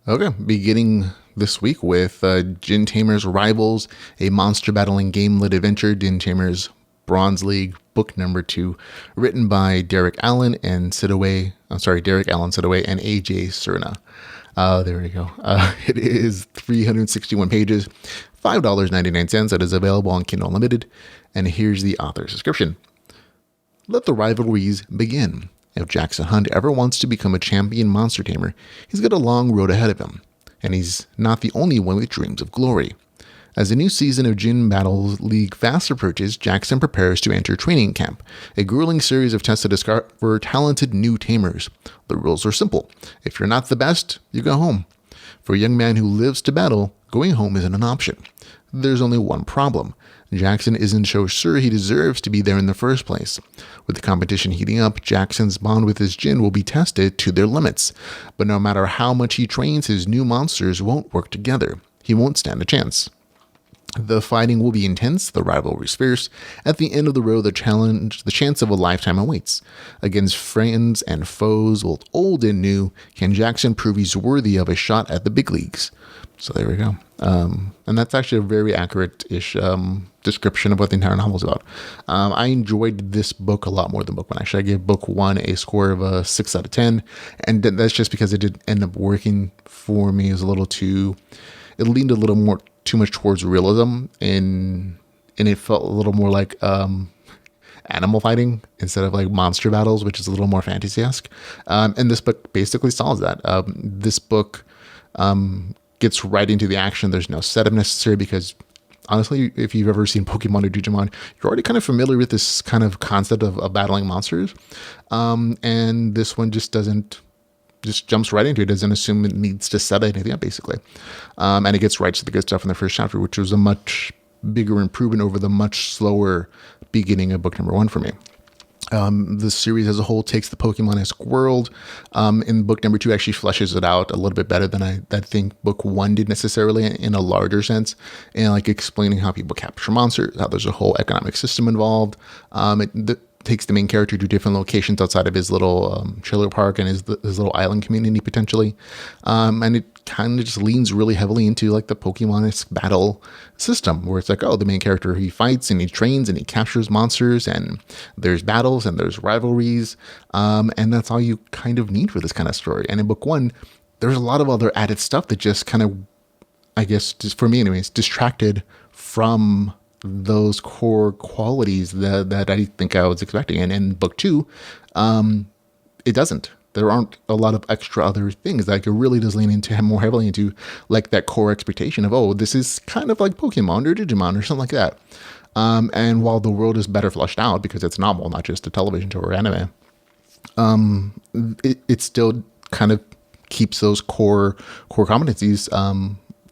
Okay, beginning this week with Djinn Tamer's Rivals, a monster battling GameLit adventure, Djinn Tamer's Bronze League, book number 2, written by Derek Allen Sidaway and AJ Cerna. There we go. It is 361 pages, $5.99. It is available on Kindle Unlimited. And here's the author's description. Let the rivalries begin. If Jackson Hunt ever wants to become a champion monster tamer, he's got a long road ahead of him, and he's not the only one with dreams of glory. As the new season of Djinn Battle League fast approaches, Jackson prepares to enter training camp, a grueling series of tests to discover talented new tamers. The rules are simple. If you're not the best, you go home. For a young man who lives to battle, going home isn't an option. There's only one problem. Jackson isn't so sure he deserves to be there in the first place. With the competition heating up, Jackson's bond with his Djinn will be tested to their limits. But no matter how much he trains, his new monsters won't work together. He won't stand a chance. The fighting will be intense, the rivalries fierce. At the end of the road, the chance of a lifetime awaits. Against friends and foes, both old and new, can Jackson prove he's worthy of a shot at the big leagues? So there we go. And that's actually a very accurate-ish description of what the entire novel is about. I enjoyed this book a lot more than book 1. Actually, I gave book 1 a score of a 6 out of 10. And that's just because it did end up working for me. It leaned a little more too much towards realism, and it felt a little more like animal fighting instead of like monster battles, which is a little more fantasy-esque. And this book basically solves that. This book gets right into the action. There's no setup necessary because honestly, if you've ever seen Pokemon or Digimon, you're already kind of familiar with this kind of concept of battling monsters. And this one just jumps right into it, doesn't assume it needs to set anything up, basically. And it gets right to the good stuff in the first chapter, which was a much bigger improvement over the much slower beginning of book number 1 for me. The series as a whole takes the Pokemon-esque world. In book number 2 actually fleshes it out a little bit better than I think book 1 did necessarily in a larger sense, and like explaining how people capture monsters, how there's a whole economic system involved. It takes the main character to different locations outside of his little trailer park and his little island community potentially. And it kind of just leans really heavily into like the Pokemon-esque battle system where it's like, oh, the main character, he fights and he trains and he captures monsters and there's battles and there's rivalries. And that's all you kind of need for this kind of story. And in book 1, there's a lot of other added stuff that just kind of, I guess, just for me anyways, distracted from those core qualities that I think I was expecting. And in book 2, it doesn't. There aren't a lot of extra other things. Like it really does lean into more heavily into like that core expectation of, oh, this is kind of like Pokemon or Digimon or something like that. And while the world is better fleshed out because it's novel, not just a television show or anime, it still kind of keeps those core competencies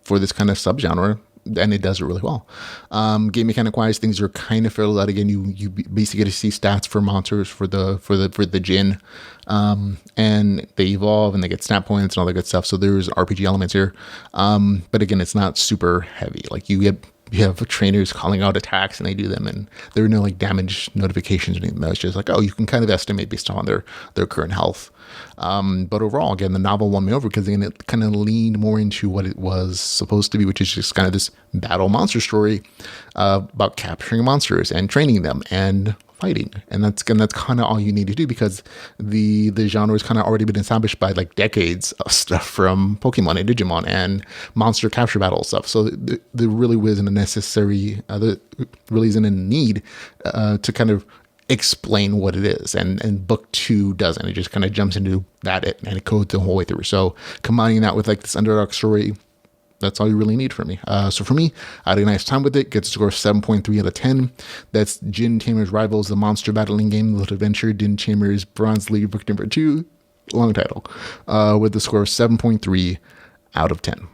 for this kind of subgenre. And it does it really well. Game mechanic wise, things are kind of filled out again. You basically get to see stats for monsters for the Djinn, and they evolve and they get snap points and all that good stuff. So there's RPG elements here, but again, it's not super heavy. Like you have trainers calling out attacks and they do them, and there are no like damage notifications or anything. That's just like, oh, you can kind of estimate based on their current health. But overall, again, the novel won me over because again, it kind of leaned more into what it was supposed to be, which is just kind of this battle monster story about capturing monsters and training them and fighting. And that's kind of all you need to do because the genre has kind of already been established by like decades of stuff from Pokemon and Digimon and monster capture battle stuff. So there really wasn't a necessary, there really isn't a need to kind of explain what it is, and book 2 doesn't. It just kind of jumps into that and it codes the whole way through. So combining that with like this underdog story, that's all you really need from me. So for me, I had a nice time with it. Gets a score of 7.3 out of 10. That's Djinn Tamer's Rivals, the monster battling game, little adventure, Djinn Tamer's Bronze League, book number 2, long title, with the score of 7.3 out of 10.